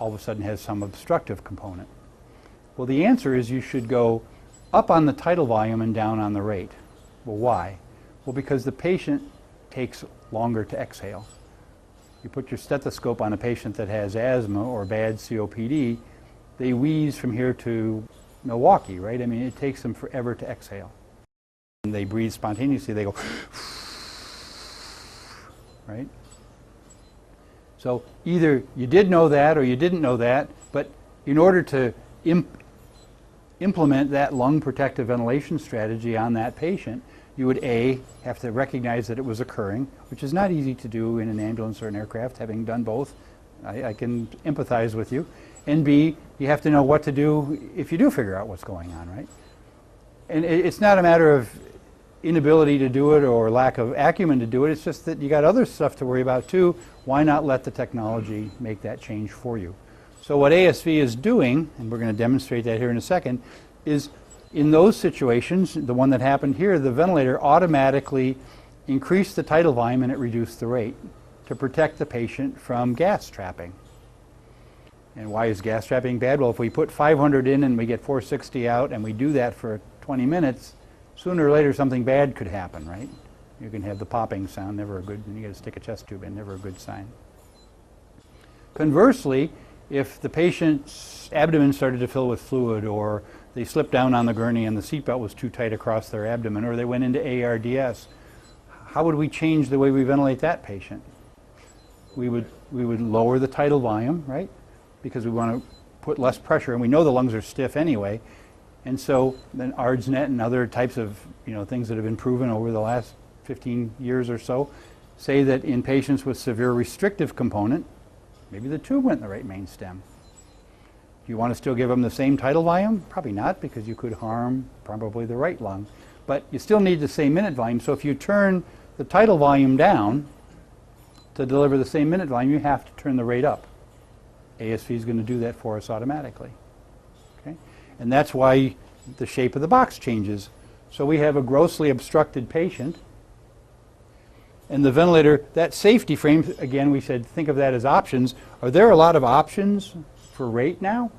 all of a sudden has some obstructive component? Well, the answer is you should go up on the tidal volume and down on the rate. Well, why? Well, because the patient takes longer to exhale. You put your stethoscope on a patient that has asthma or bad COPD, they wheeze from here to Milwaukee, right? I mean, it takes them forever to exhale. And they breathe spontaneously, they go, right? So either you did know that or you didn't know that, but in order to implement that lung protective ventilation strategy on that patient, you would A, have to recognize that it was occurring, which is not easy to do in an ambulance or an aircraft, having done both. I can empathize with you. And B, you have to know what to do if you do figure out what's going on, right? And it's not a matter of inability to do it or lack of acumen to do it, it's just that you got other stuff to worry about too. Why not let the technology make that change for you? So what ASV is doing, and we're going to demonstrate that here in a second, is in those situations, the one that happened here, the ventilator automatically increased the tidal volume and it reduced the rate to protect the patient from gas trapping. And why is gas trapping bad? Well, if we put 500 in and we get 460 out and we do that for 20 minutes, sooner or later something bad could happen, right? You can have the popping sound, never a good, and you got to stick a chest tube in, never a good sign. Conversely, if the patient's abdomen started to fill with fluid, or they slipped down on the gurney and the seatbelt was too tight across their abdomen, or they went into ARDS, how would we change the way we ventilate that patient? We would lower the tidal volume, right? Because we want to put less pressure, and we know the lungs are stiff anyway. And so then ARDSnet and other types of things that have been proven over the last 15 years or so say that in patients with severe restrictive component, maybe the tube went in the right main stem. Do you want to still give them the same tidal volume? Probably not, because you could harm probably the right lung. But you still need the same minute volume. So if you turn the tidal volume down to deliver the same minute volume, you have to turn the rate up. ASV is going to do that for us automatically. Okay? And that's why the shape of the box changes. So we have a grossly obstructed patient, and the ventilator, that safety frame, again, we said think of that as options. Are there a lot of options for rate now?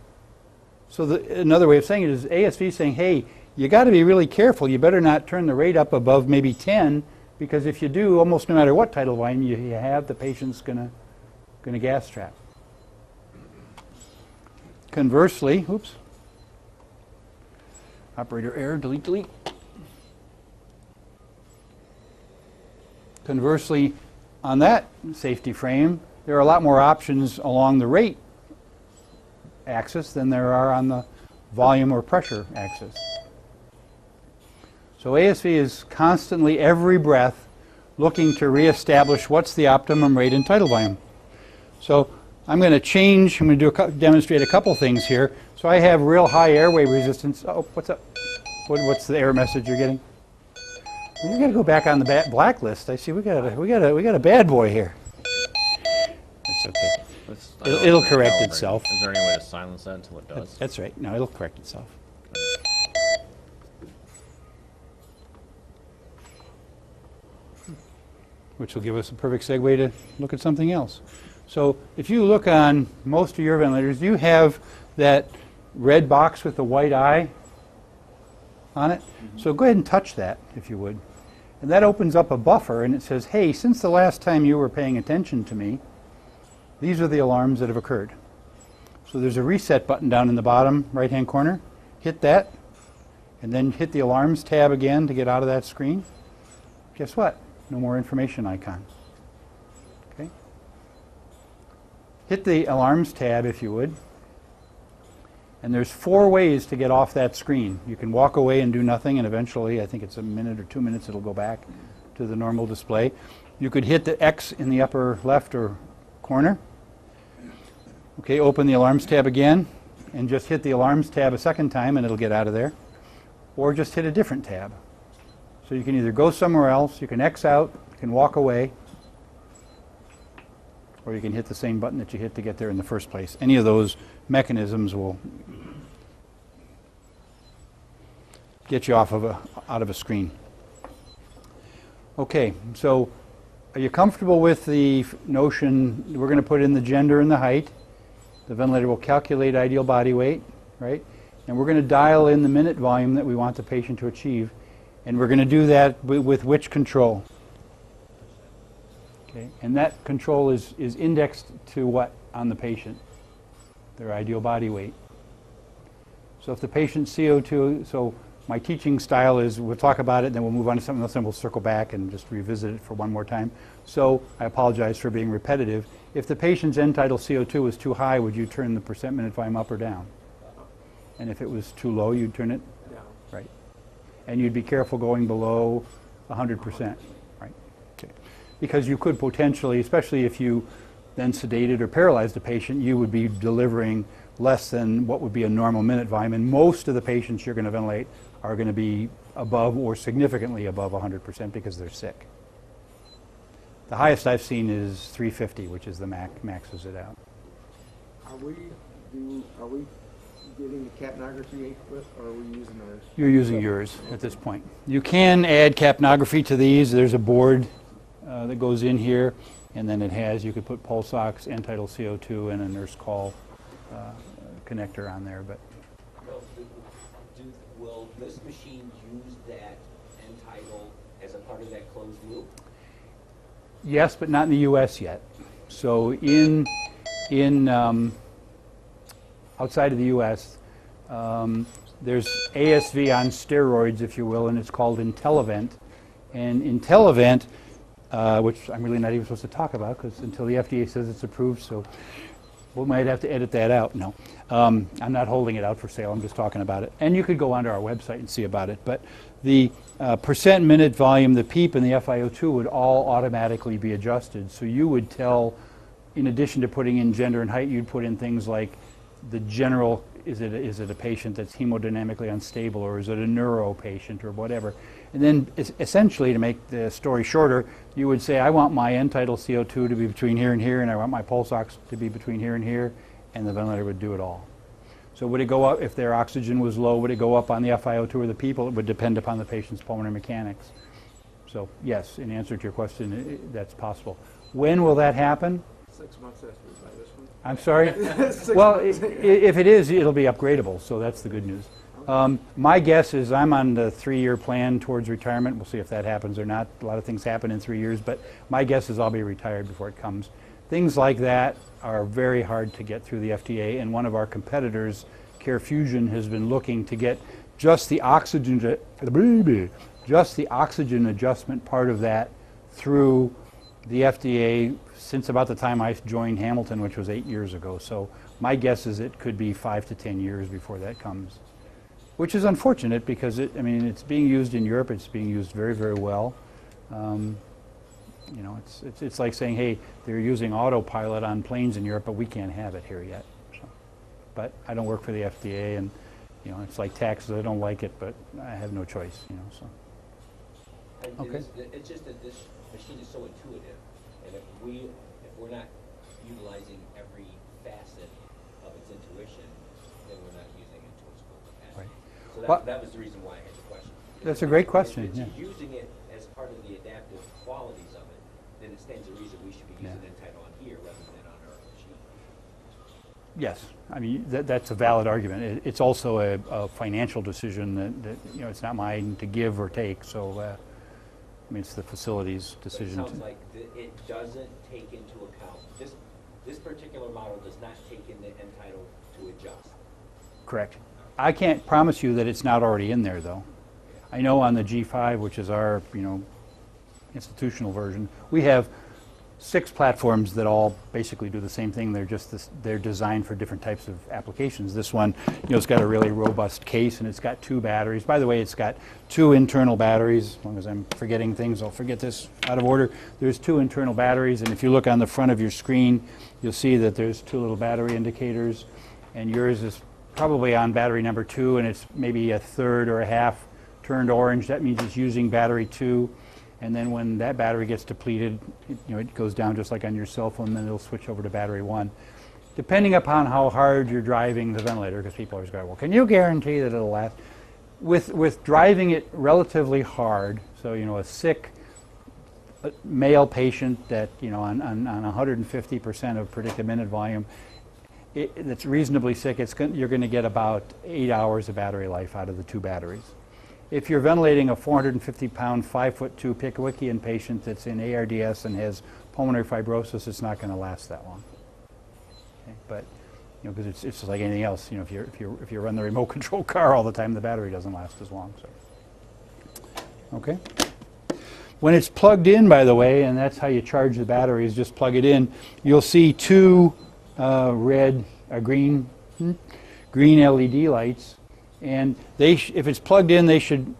So another way of saying it is ASV saying, hey, you got to be really careful. You better not turn the rate up above maybe 10, because if you do, almost no matter what tidal volume you have, the patient's going to gas trap. Conversely, oops, operator error, delete, delete. Conversely, on that safety frame, there are a lot more options along the rate axis than there are on the volume or pressure axis. So ASV is constantly, every breath, looking to reestablish what's the optimum rate and tidal volume. So I'm going to demonstrate a couple things here. So I have real high airway resistance. Oh, what's up? What's the error message you're getting? We got to go back on the blacklist. I see we got a bad boy here. It's okay. It'll correct itself. Is there any way to silence that until it does? That's right. No, it'll correct itself. Which will give us a perfect segue to look at something else. So if you look on most of your ventilators, you have that red box with the white eye on it. Mm-hmm. So go ahead and touch that, if you would. And that opens up a buffer, and it says, hey, since the last time you were paying attention to me, these are the alarms that have occurred. So there's a reset button down in the bottom right-hand corner. Hit that, and then hit the alarms tab again to get out of that screen. Guess what? No more information icon. Okay? Hit the alarms tab, if you would. And there's 4 ways to get off that screen. You can walk away and do nothing, and eventually, I think it's a minute or 2 minutes, it'll go back to the normal display. You could hit the X in the upper left or corner. Okay, open the alarms tab again, and just hit the alarms tab a second time, and it'll get out of there. Or just hit a different tab. So you can either go somewhere else, you can X out, you can walk away, or you can hit the same button that you hit to get there in the first place. Any of those mechanisms will get you out of a screen. Okay, so are you comfortable with the notion we're going to put in the gender and the height, The ventilator will calculate ideal body weight, right? And we're going to dial in the minute volume that we want the patient to achieve. And we're going to do that with which control? Okay. And that control is indexed to what on the patient? Their ideal body weight. So if the patient's CO2, so my teaching style is we'll talk about it, then we'll move on to something else, and we'll circle back and just revisit it for one more time. So I apologize for being repetitive. If the patient's end-tidal CO2 was too high, would you turn the percent minute volume up or down? And if it was too low, you'd turn it down. Right. And you'd be careful going below 100%, right? Okay. Because you could potentially, especially if you then sedated or paralyzed the patient, you would be delivering less than what would be a normal minute volume. And most of the patients you're going to ventilate are going to be above or significantly above 100% because they're sick. The highest I've seen is 350, which is the maxes it out. Are we getting the capnography equipment, or are we using ours? You're using yours at this point. You can add capnography to these. There's a board that goes in here, and then it has, you could put pulse ox, end-tidal CO2, and a nurse call connector on there. But will this machine use that end tidal as a part of that closed loop? yes, but not in the U.S. yet. So in outside of the U.S., there's ASV on steroids, if you will, and it's called IntelliVent. And IntelliVent, which I'm really not even supposed to talk about because until the FDA says it's approved, so we might have to edit that out. No, I'm not holding it out for sale. I'm just talking about it. And you could go onto our website and see about it. But the percent minute volume, the PEEP and the FiO2 would all automatically be adjusted. So you would tell, in addition to putting in gender and height, you'd put in things like the general, is it a patient that's hemodynamically unstable, or is it a neuro patient, or whatever. And then essentially, to make the story shorter, you would say, I want my end-tidal CO2 to be between here and here, and I want my pulse ox to be between here and here, and the ventilator would do it all. So would it go up, if their oxygen was low, would it go up on the FiO2 or the people? It would depend upon the patient's pulmonary mechanics. So yes, in answer to your question, that's possible. When will that happen? 6 months after we buy this one. I'm sorry? 6 Well, months. if it is, it'll be upgradable, so that's the good news. My guess is I'm on the 3-year plan towards retirement. We'll see if that happens or not. A lot of things happen in 3 years, but my guess is I'll be retired before it comes. Things like that are very hard to get through the FDA, and one of our competitors, CareFusion, has been looking to get just the oxygen adjustment part of that through the FDA since about the time I joined Hamilton, which was 8 years ago. So my guess is it could be 5 to 10 years before that comes, which is unfortunate because it's being used in Europe. It's being used very, very well. You know, it's like saying, hey, they're using autopilot on planes in Europe, but we can't have it here yet. So, but I don't work for the FDA, and you know, it's like taxes. I don't like it, but I have no choice. You know, so. And Okay. it's just that this machine is so intuitive, and if we're not utilizing every facet of its intuition, then we're not using it to its full capacity. Right. So Well, that was the reason why I had the question. That's a great question, If yeah. it's using it as part of the adaptive qualities of it, then it stands to reason we should be using Yeah. Entitle on here rather than on our machine. Yes, I mean that's a valid argument. It's also a financial decision that you know, it's not mine to give or take. So I mean, it's the facility's But it decision. sounds like it doesn't take into account, this particular model does not take into Entitle to adjust. Correct. I can't promise you that it's not already in there, though. I know on the G5, which is our institutional version, we have 6 platforms that all basically do the same thing. They're designed for different types of applications. This one, it's got a really robust case, and it's got 2 batteries. By the way, it's got 2 internal batteries. As long as I'm forgetting things, I'll forget this out of order. There's 2 internal batteries, and if you look on the front of your screen, you'll see that there's 2 little battery indicators, and yours is probably on battery number 2, and it's maybe a third or a half turned orange. That means it's using battery 2. And then when that battery gets depleted, it goes down just like on your cell phone, then it'll switch over to battery 1. Depending upon how hard you're driving the ventilator, because people always go, well, can you guarantee that it'll last? With driving it relatively hard, so a sick male patient that on 150% of predicted minute volume, that's reasonably sick, you're going to get about 8 hours of battery life out of the 2 batteries. If you're ventilating a 450-pound, 5'2" Pickwickian patient that's in ARDS and has pulmonary fibrosis, it's not going to last that long. Okay? But because it's just like anything else. If you run the remote control car all the time, the battery doesn't last as long. So, okay. When it's plugged in, by the way, and that's how you charge the battery, is just plug it in. You'll see 2 green LED lights, and if it's plugged in, they should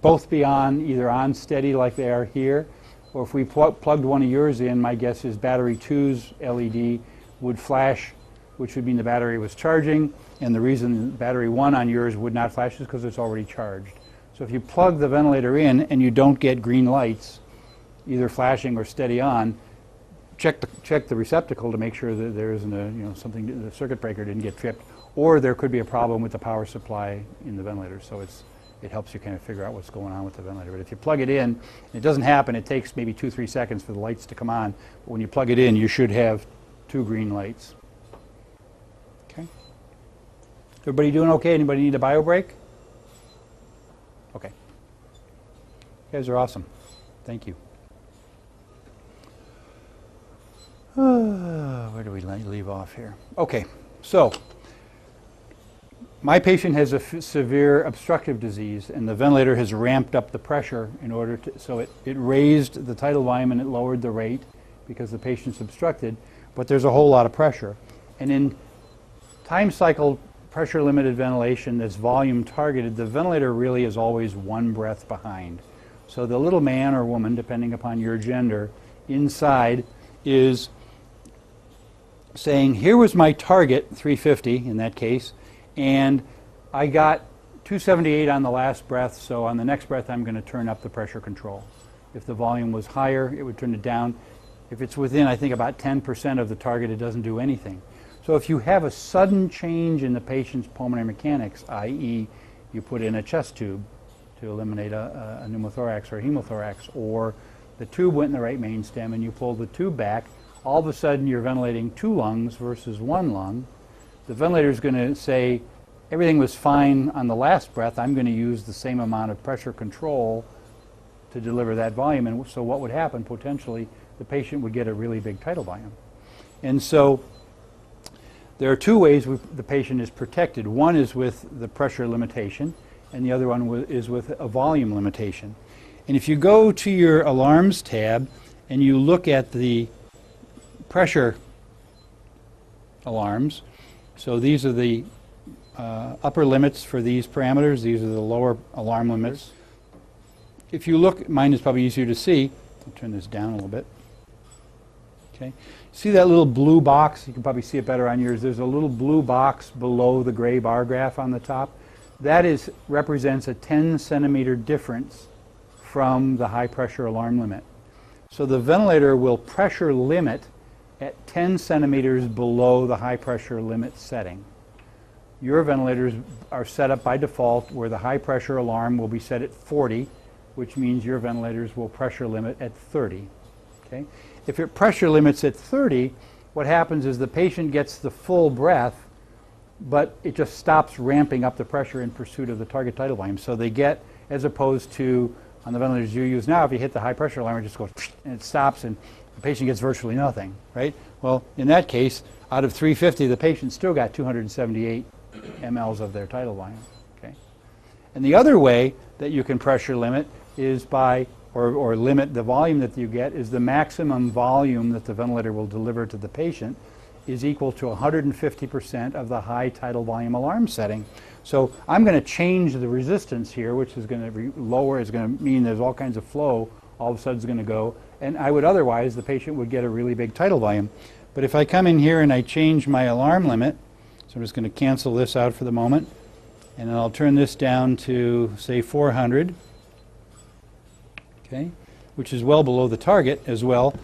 both be on, either on steady like they are here, or if we plugged one of yours in, my guess is battery 2's LED would flash, which would mean the battery was charging, and the reason battery 1 on yours would not flash is because it's already charged. So if you plug the ventilator in and you don't get green lights, either flashing or steady on, check the receptacle to make sure that there isn't something, the circuit breaker didn't get tripped, or there could be a problem with the power supply in the ventilator. So it helps you kind of figure out what's going on with the ventilator. But if you plug it in, and it doesn't happen, it takes maybe 2-3 seconds for the lights to come on. But when you plug it in, you should have 2 green lights. Okay. Everybody doing okay? Anybody need a bio break? Okay. You guys are awesome. Thank you. Where do we leave off here? Okay, so my patient has a severe obstructive disease, and the ventilator has ramped up the pressure in order to, so it raised the tidal volume and it lowered the rate because the patient's obstructed, but there's a whole lot of pressure. And in time cycle pressure limited ventilation that's volume targeted, the ventilator really is always 1 breath behind. So the little man or woman, depending upon your gender, inside is saying, here was my target, 350 in that case, and I got 278 on the last breath, so on the next breath I'm going to turn up the pressure control. If the volume was higher, it would turn it down. If it's within, I think, about 10% of the target, it doesn't do anything. So if you have a sudden change in the patient's pulmonary mechanics, i.e. you put in a chest tube to eliminate a pneumothorax or a hemothorax, or the tube went in the right main stem and you pulled the tube back, all of a sudden you're ventilating 2 lungs versus 1 lung. The ventilator is going to say, everything was fine on the last breath, I'm going to use the same amount of pressure control to deliver that volume. And so what would happen, potentially, the patient would get a really big tidal volume. And so there are 2 ways the patient is protected. One is with the pressure limitation, and the other one is with a volume limitation. And if you go to your alarms tab and you look at the pressure alarms, so these are the upper limits for these parameters, these are the lower alarm limits. If you look, mine is probably easier to see. I'll turn this down a little bit. Okay. See that little blue box? You can probably see it better on yours. There's a little blue box below the gray bar graph on the top. That represents a 10 centimeter difference from the high pressure alarm limit. So the ventilator will pressure limit at 10 centimeters below the high pressure limit setting. Your ventilators are set up by default where the high pressure alarm will be set at 40, which means your ventilators will pressure limit at 30. Okay? If it pressure limits at 30, what happens is the patient gets the full breath, but it just stops ramping up the pressure in pursuit of the target tidal volume. So they get, as opposed to on the ventilators you use now, if you hit the high pressure alarm, it just goes and it stops and the patient gets virtually nothing, right? Well, in that case, out of 350, the patient still got 278 mLs of their tidal volume. Okay? And the other way that you can pressure limit is by, or limit the volume that you get, is the maximum volume that the ventilator will deliver to the patient is equal to 150% of the high tidal volume alarm setting. So I'm going to change the resistance here, which is going to lower, is going to mean there's all kinds of flow all of a sudden is going to go, and I would otherwise, the patient would get a really big tidal volume. But if I come in here and I change my alarm limit, so I'm just going to cancel this out for the moment, and then I'll turn this down to, say, 400, okay, which is well below the target as well.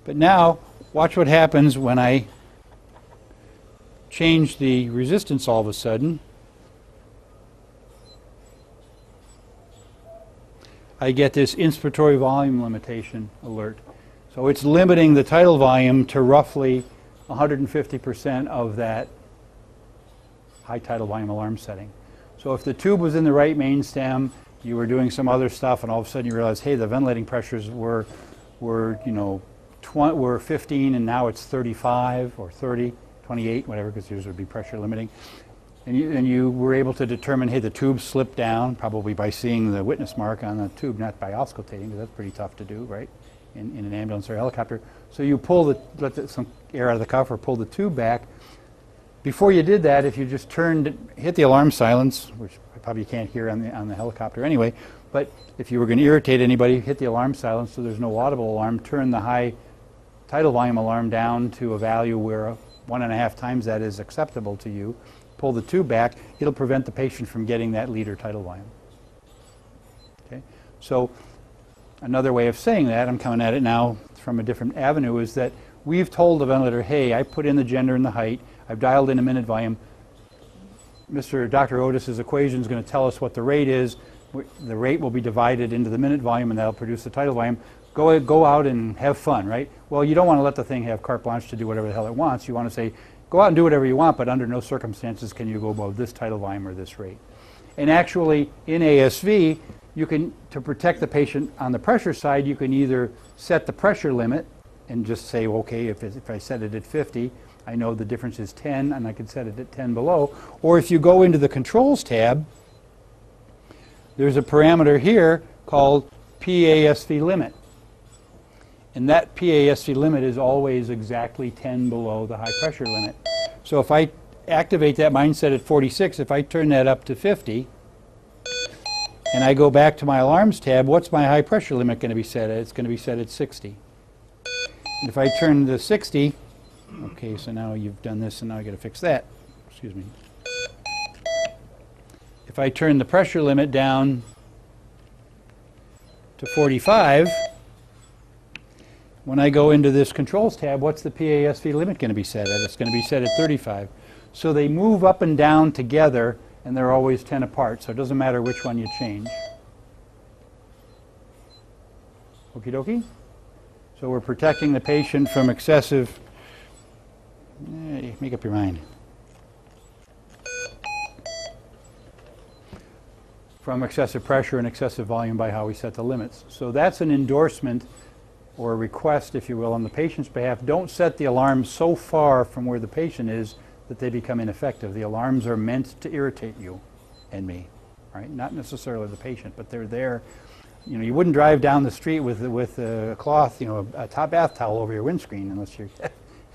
But now, watch what happens when I change the resistance all of a sudden. I get this inspiratory volume limitation alert. So it's limiting the tidal volume to roughly 150% of that high tidal volume alarm setting. So if the tube was in the right main stem, you were doing some other stuff, and all of a sudden you realize, hey, the ventilating pressures were 15, and now it's 35 or 30, 28, whatever, because yours would be pressure limiting. And you were able to determine, hey, the tube slipped down, probably by seeing the witness mark on the tube, not by auscultating, because that's pretty tough to do, right, in an ambulance or a helicopter. So you let some air out of the cuff or pull the tube back. Before you did that, if you just hit the alarm silence, which probably you can't hear on the helicopter anyway, but if you were going to irritate anybody, hit the alarm silence so there's no audible alarm, turn the high tidal volume alarm down to a value where 1.5 times that is acceptable to you, pull the tube back, it'll prevent the patient from getting that liter tidal volume. Okay? So another way of saying that, I'm coming at it now from a different avenue, is that we've told the ventilator, hey, I put in the gender and the height, I've dialed in a minute volume. Dr. Otis's equation is going to tell us what the rate is. The rate will be divided into the minute volume, and that'll produce the tidal volume. Go out and have fun, right? Well, you don't want to let the thing have carte blanche to do whatever the hell it wants. You want to say, go out and do whatever you want, but under no circumstances can you go above this tidal volume or this rate. And actually, in ASV, you can, to protect the patient on the pressure side, you can either set the pressure limit and just say, okay, if I set it at 50, I know the difference is 10, and I can set it at 10 below. Or if you go into the controls tab, there's a parameter here called PASV limit. And that PASV limit is always exactly 10 below the high pressure limit. So if I activate that mindset at 46, if I turn that up to 50, and I go back to my alarms tab, what's my high pressure limit going to be set at? It's going to be set at 60. And if I turn to 60, okay, so now you've done this, and now I got to fix that. Excuse me. If I turn the pressure limit down to 45, when I go into this controls tab, what's the PASV limit going to be set at? It's going to be set at 35. So they move up and down together, and they're always 10 apart, so it doesn't matter which one you change. Okie dokie? So we're protecting the patient from excessive, make up your mind, from excessive pressure and excessive volume by how we set the limits. So that's an endorsement or a request, if you will, on the patient's behalf. Don't set the alarms so far from where the patient is that they become ineffective. The alarms are meant to irritate you and me, right? Not necessarily the patient, but they're there. You know, you wouldn't drive down the street with a cloth, you know, a top bath towel over your windscreen unless you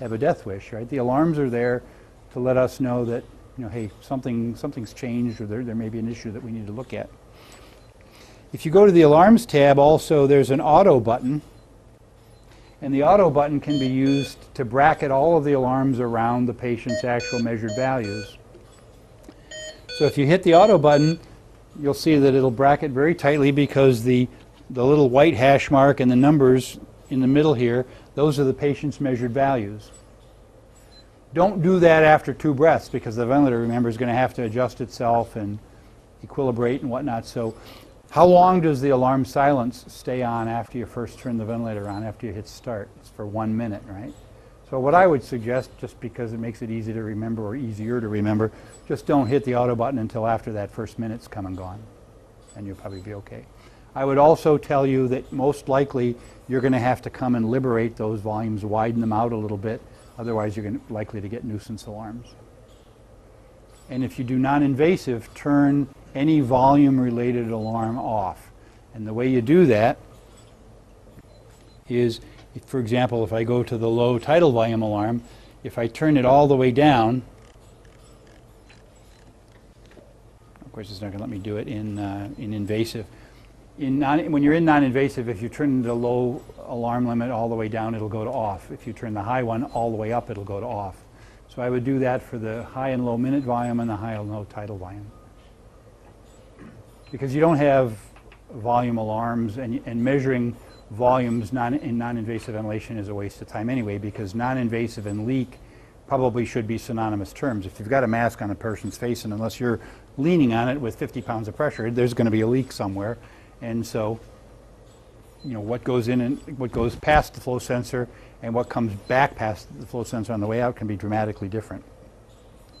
have a death wish, right? The alarms are there to let us know that, you know, hey, something's changed, or there may be an issue that we need to look at. If you go to the alarms tab, also there's an auto button, and the auto button can be used to bracket all of the alarms around the patient's actual measured values. So if you hit the auto button, you'll see that it'll bracket very tightly, because the little white hash mark and the numbers in the middle here, those are the patient's measured values. Don't do that after 2 breaths, because the ventilator, remember, is going to have to adjust itself and equilibrate and whatnot. So how long does the alarm silence stay on after you first turn the ventilator on, after you hit start? It's for 1 minute, right? So what I would suggest, just because it makes it easy to remember, or easier to remember, just don't hit the auto button until after that first minute's come and gone, and you'll probably be okay. I would also tell you that most likely you're going to have to come and liberate those volumes, widen them out a little bit, otherwise you're likely to get nuisance alarms. And if you do non-invasive, turn any volume-related alarm off. And the way you do that is, for example, if I go to the low tidal volume alarm, if I turn it all the way down, of course it's not going to let me do it in invasive. When you're in non-invasive, if you turn the low alarm limit all the way down, it'll go to off. If you turn the high one all the way up, it'll go to off. So I would do that for the high and low minute volume and the high and low tidal volume. Because you don't have volume alarms, and measuring volumes in non-invasive ventilation is a waste of time anyway, because non-invasive and leak probably should be synonymous terms. If you've got a mask on a person's face, and unless you're leaning on it with 50 pounds of pressure, there's going to be a leak somewhere. And so, you know, what goes in and what goes past the flow sensor and what comes back past the flow sensor on the way out can be dramatically different.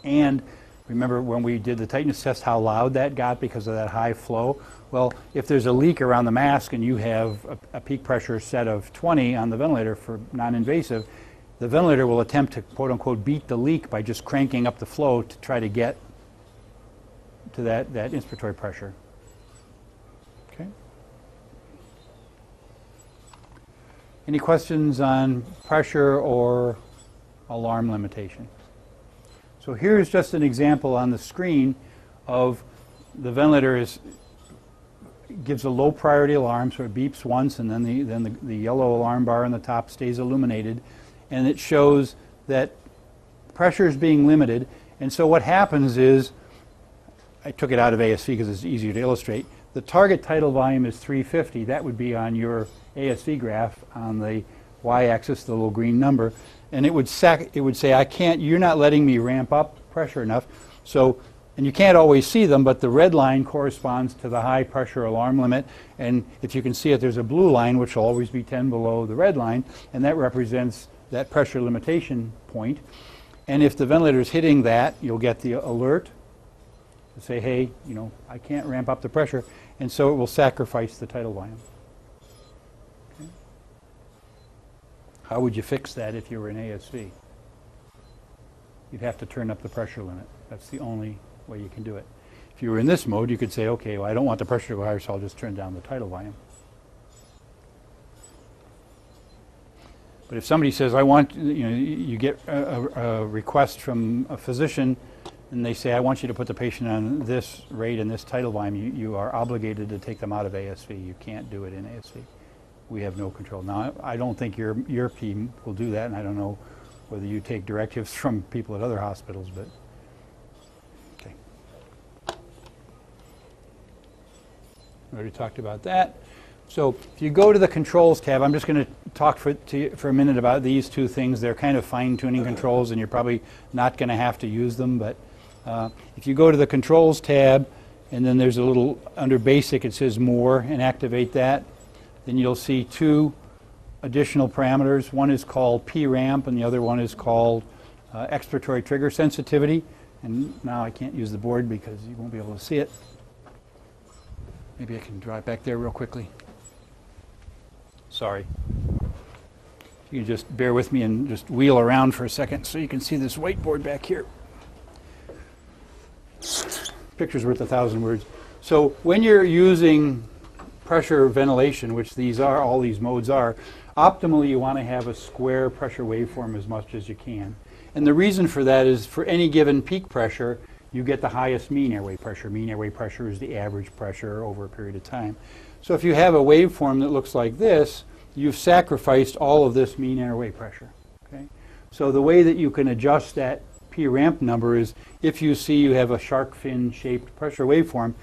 And remember when we did the tightness test, how loud that got because of that high flow? Well, if there's a leak around the mask and you have a peak pressure set of 20 on the ventilator for non-invasive, the ventilator will attempt to quote-unquote beat the leak by just cranking up the flow to try to get to that inspiratory pressure. Okay. Any questions on pressure or alarm limitation? So here's just an example on the screen of the ventilator gives a low priority alarm, so it beeps once, and then the yellow alarm bar on the top stays illuminated, and it shows that pressure is being limited. And so what happens is, I took it out of ASV because it's easier to illustrate. The target tidal volume is 350. That would be on your ASV graph on the y-axis, the little green number. And it would say, you're not letting me ramp up pressure enough. So, and you can't always see them, but the red line corresponds to the high pressure alarm limit. And if you can see it, there's a blue line, which will always be 10 below the red line, and that represents that pressure limitation point. And if the ventilator is hitting that, you'll get the alert to say, hey, I can't ramp up the pressure, and so it will sacrifice the tidal volume. Okay. How would you fix that if you were in ASV? You'd have to turn up the pressure limit. That's the only way you can do it. If you were in this mode, you could say, okay, well, I don't want the pressure to go higher, so I'll just turn down the tidal volume. But if somebody says, I want, you get a request from a physician, and they say, I want you to put the patient on this rate and this tidal volume, you are obligated to take them out of ASV. You can't do it in ASV. We have no control. Now, I don't think your team will do that, and I don't know whether you take directives from people at other hospitals, but okay. We already talked about that. So if you go to the controls tab, I'm just going to talk for a minute about these two things. They're kind of fine-tuning controls, and you're probably not going to have to use them, but if you go to the controls tab, and then there's a little, under basic it says more, and activate that, then you'll see two additional parameters. One is called P-ramp, and the other one is called expiratory trigger sensitivity. And now I can't use the board because you won't be able to see it. Maybe I can draw it back there real quickly. Sorry. You can just bear with me and just wheel around for a second so you can see this whiteboard back here. Picture's worth 1,000 words. So when you're using pressure ventilation, which these are, all these modes are, optimally you want to have a square pressure waveform as much as you can. And the reason for that is for any given peak pressure, you get the highest mean airway pressure. Mean airway pressure is the average pressure over a period of time. So if you have a waveform that looks like this, you've sacrificed all of this mean airway pressure. Okay? So the way that you can adjust that P-ramp number is if you see you have a shark fin shaped pressure waveform,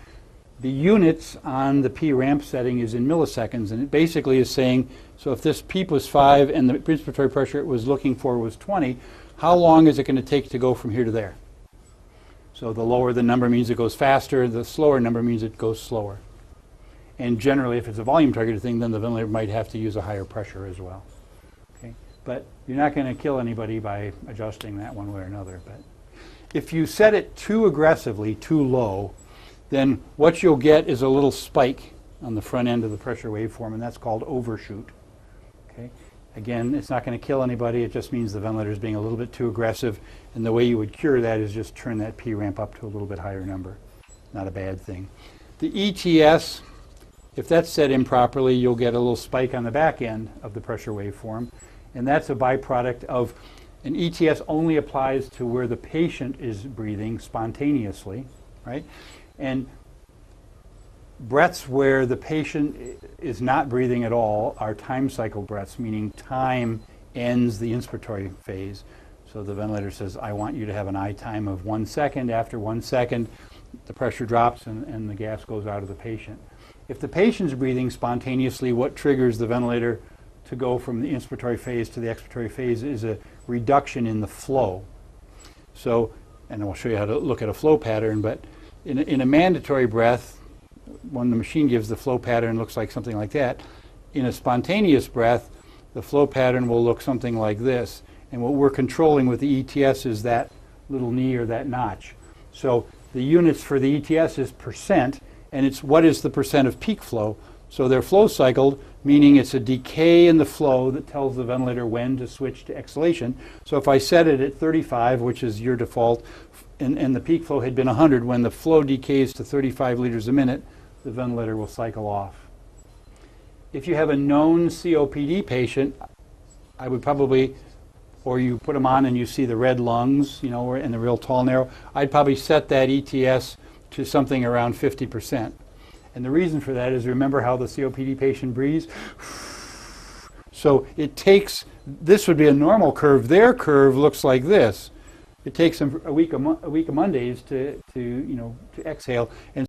the units on the P-ramp setting is in milliseconds, and it basically is saying, so if this PEEP was 5 and the inspiratory pressure it was looking for was 20, how long is it going to take to go from here to there? So the lower the number means it goes faster, the slower number means it goes slower. And generally, if it's a volume targeted thing, then the ventilator might have to use a higher pressure as well. Okay? But you're not going to kill anybody by adjusting that one way or another. But if you set it too aggressively, too low, then what you'll get is a little spike on the front end of the pressure waveform, and that's called overshoot. Okay? Again, it's not going to kill anybody. It just means the ventilator is being a little bit too aggressive, and the way you would cure that is just turn that P-ramp up to a little bit higher number. Not a bad thing. The ETS, if that's set improperly, you'll get a little spike on the back end of the pressure waveform, and that's a byproduct of an ETS only applies to where the patient is breathing spontaneously, right? And breaths where the patient is not breathing at all are time cycle breaths, meaning time ends the inspiratory phase. So the ventilator says, I want you to have an I time of 1 second. After 1 second, the pressure drops and the gas goes out of the patient. If the patient's breathing spontaneously, what triggers the ventilator to go from the inspiratory phase to the expiratory phase is a reduction in the flow. So, and I'll show you how to look at a flow pattern, but in a mandatory breath, when the machine gives the flow pattern, looks like something like that. In a spontaneous breath, the flow pattern will look something like this. And what we're controlling with the ETS is that little knee or that notch. So the units for the ETS is percent, and it's what is the percent of peak flow. So they're flow cycled, meaning it's a decay in the flow that tells the ventilator when to switch to exhalation. So if I set it at 35, which is your default, and the peak flow had been 100, when the flow decays to 35 liters a minute, the ventilator will cycle off. If you have a known COPD patient, I would probably, or you put them on and you see the red lungs, you know, and the real tall narrow, I'd probably set that ETS to something around 50%. And the reason for that is, remember how the COPD patient breathes? So it takes, this would be a normal curve. Their curve looks like this. It takes them a week of Mondays to exhale. And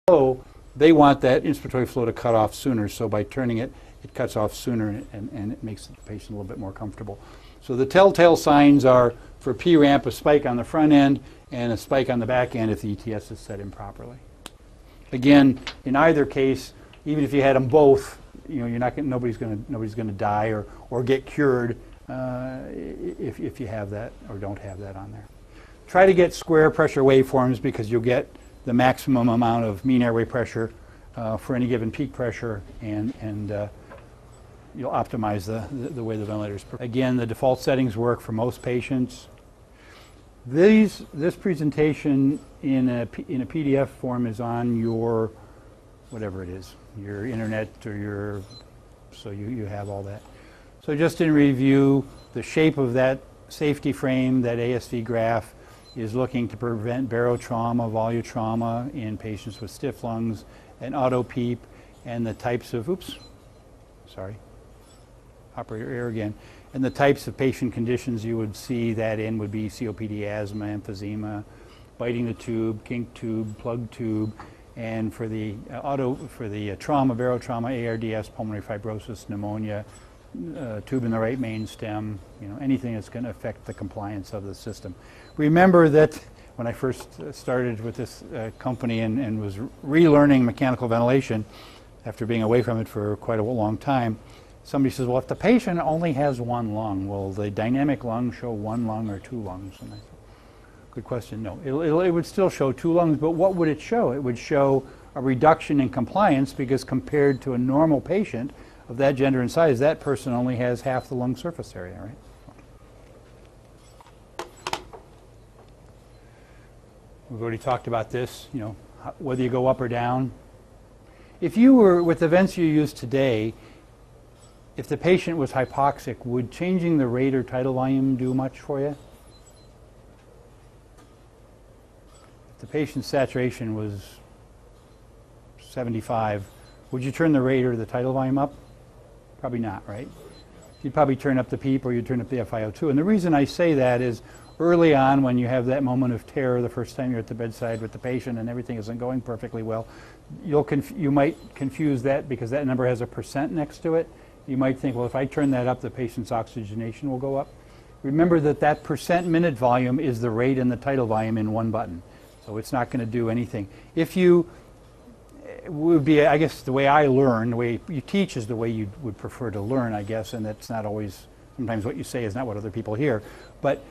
so they want that inspiratory flow to cut off sooner. So by turning it, it cuts off sooner, and it makes the patient a little bit more comfortable. So the telltale signs are, for P-ramp, a spike on the front end and a spike on the back end if the ETS is set improperly. Again, in either case, even if you had them both, you know, nobody's going to die or get cured if you have that or don't have that on there. Try to get square pressure waveforms, because you'll get the maximum amount of mean airway pressure for any given peak pressure, and you'll optimize the way the ventilators. Again, the default settings work for most patients. This presentation in a PDF form is on your, whatever it is, your internet or your, so you have all that. So just in review, the shape of that safety frame, that ASV graph, is looking to prevent barotrauma, volutrauma in patients with stiff lungs and auto-PEEP, and the types of, operator error again. And the types of patient conditions you would see that in would be COPD, asthma, emphysema, biting the tube, kink tube, plug tube, and for the trauma, barotrauma, ARDS, pulmonary fibrosis, pneumonia, tube in the right main stem, you know, anything that's going to affect the compliance of the system. Remember that when I first started with this company and was relearning mechanical ventilation after being away from it for quite a long time, somebody says, well, if the patient only has one lung, will the dynamic lung show one lung or two lungs? And I said, good question. No, it would still show two lungs, but what would it show? It would show a reduction in compliance, because compared to a normal patient of that gender and size, that person only has half the lung surface area, right? We've already talked about this, you know, whether you go up or down. If you were, with the vents you use today, if the patient was hypoxic, would changing the rate or tidal volume do much for you? If the patient's saturation was 75, would you turn the rate or the tidal volume up? Probably not, right? You'd probably turn up the PEEP, or you'd turn up the FiO2. And the reason I say that is, early on, when you have that moment of terror the first time you're at the bedside with the patient and everything isn't going perfectly well, you might confuse that because that number has a percent next to it. You might think, well, if I turn that up, the patient's oxygenation will go up. Remember that percent minute volume is the rate and the tidal volume in one button. So it's not going to do anything. If you would be, I guess the way I learn, the way you teach is the way you would prefer to learn, I guess, and that's not always, sometimes what you say is not what other people hear. But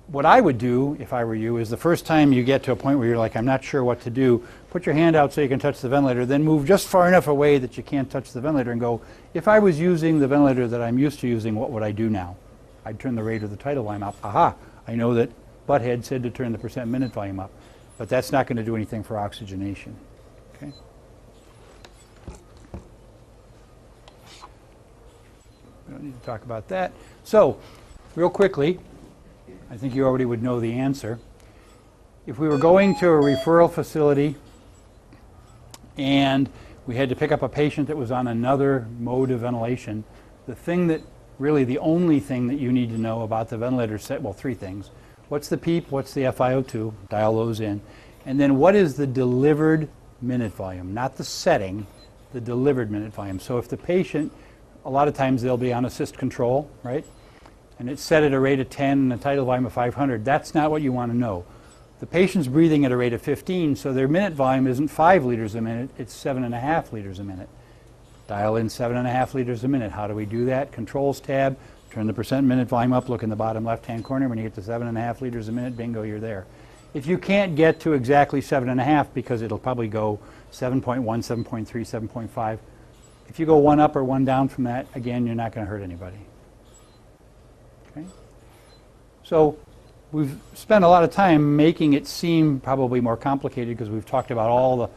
what I would do, if I were you, is the first time you get to a point where you're like, I'm not sure what to do, put your hand out so you can touch the ventilator, then move just far enough away that you can't touch the ventilator and go, if I was using the ventilator that I'm used to using, what would I do now? I'd turn the rate or the tidal volume up. Aha, I know that Butthead said to turn the percent minute volume up, but that's not going to do anything for oxygenation. Okay? We don't need to talk about that. So, real quickly, I think you already would know the answer. If we were going to a referral facility and we had to pick up a patient that was on another mode of ventilation, the thing that, really the only thing that you need to know about the ventilator set, well, three things. What's the PEEP? What's the FiO2? Dial those in. And then what is the delivered minute volume? Not the setting, the delivered minute volume. So if the patient, a lot of times they'll be on assist control, right? And it's set at a rate of 10 and a tidal volume of 500. That's not what you want to know. The patient's breathing at a rate of 15, so their minute volume isn't 5 liters a minute, it's 7.5 liters a minute. Dial in 7.5 liters a minute. How do we do that? Controls tab, turn the percent minute volume up, look in the bottom left-hand corner. When you get to 7.5 liters a minute, bingo, you're there. If you can't get to exactly 7.5, because it'll probably go 7.1, 7.3, 7.5, if you go one up or one down from that, again, you're not going to hurt anybody. Okay? So we've spent a lot of time making it seem probably more complicated because we've talked about all the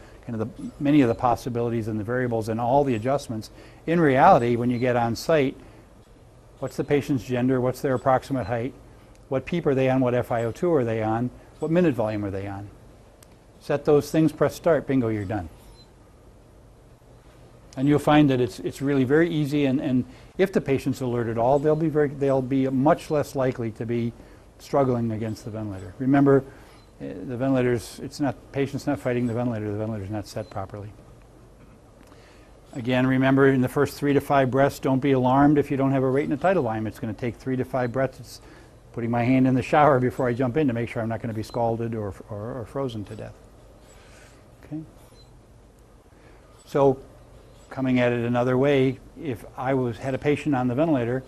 many of the possibilities and the variables and all the adjustments. In reality, when you get on site, what's the patient's gender? What's their approximate height? What PEEP are they on? What FiO2 are they on? What minute volume are they on? Set those things, press start, bingo, you're done. And you'll find that it's really very easy, and if the patient's alert at all, they'll be much less likely to be struggling against the ventilator. Remember, the ventilator's, patient's not fighting the ventilator's not set properly. Again, remember, in the first 3 to 5 breaths, don't be alarmed if you don't have a rate and a tidal volume. It's going to take 3 to 5 breaths. It's putting my hand in the shower before I jump in to make sure I'm not going to be scalded or frozen to death. Okay? So, coming at it another way, if I had a patient on the ventilator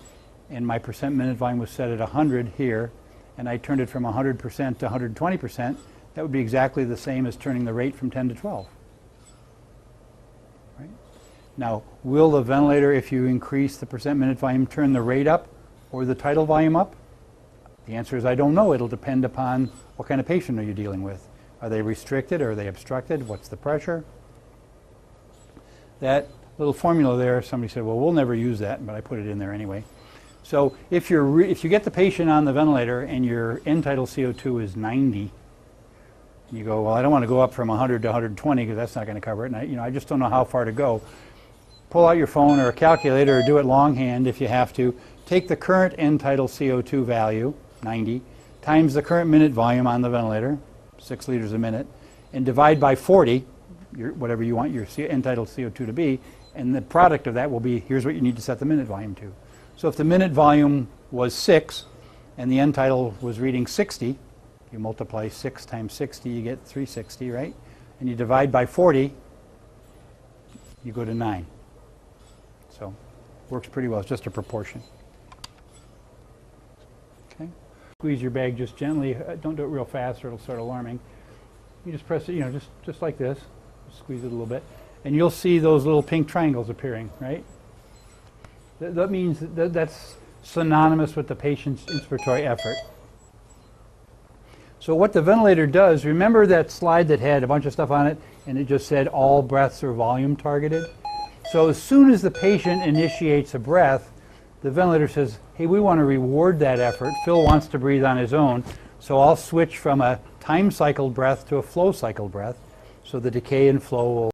and my percent minute volume was set at 100 here, and I turned it from 100% to 120%, that would be exactly the same as turning the rate from 10 to 12. Right? Now, will the ventilator, if you increase the percent minute volume, turn the rate up or the tidal volume up? The answer is I don't know. It'll depend upon what kind of patient are you dealing with. Are they restricted? Are they obstructed? What's the pressure? That little formula there, somebody said, well, we'll never use that, but I put it in there anyway. So if you get the patient on the ventilator and your end tidal CO2 is 90, and you go, well, I don't want to go up from 100 to 120 because that's not going to cover it, and I just don't know how far to go. Pull out your phone or a calculator or do it longhand if you have to. Take the current end tidal CO2 value, 90, times the current minute volume on the ventilator, 6 liters a minute, and divide by 40, whatever you want your end tidal CO2 to be, and the product of that will be, here's what you need to set the minute volume to. So if the minute volume was 6 and the end tidal was reading 60, you multiply 6 times 60, you get 360, right? And you divide by 40, you go to 9. So works pretty well. It's just a proportion. Okay. Squeeze your bag just gently. Don't do it real fast or it'll start alarming. You just press it, just like this. Squeeze it a little bit. And you'll see those little pink triangles appearing, right? That means that's synonymous with the patient's inspiratory effort. So what the ventilator does, remember that slide that had a bunch of stuff on it and it just said all breaths are volume targeted? So as soon as the patient initiates a breath, the ventilator says, hey, we want to reward that effort. Phil wants to breathe on his own, so I'll switch from a time cycled breath to a flow cycled breath. So the decay and flow will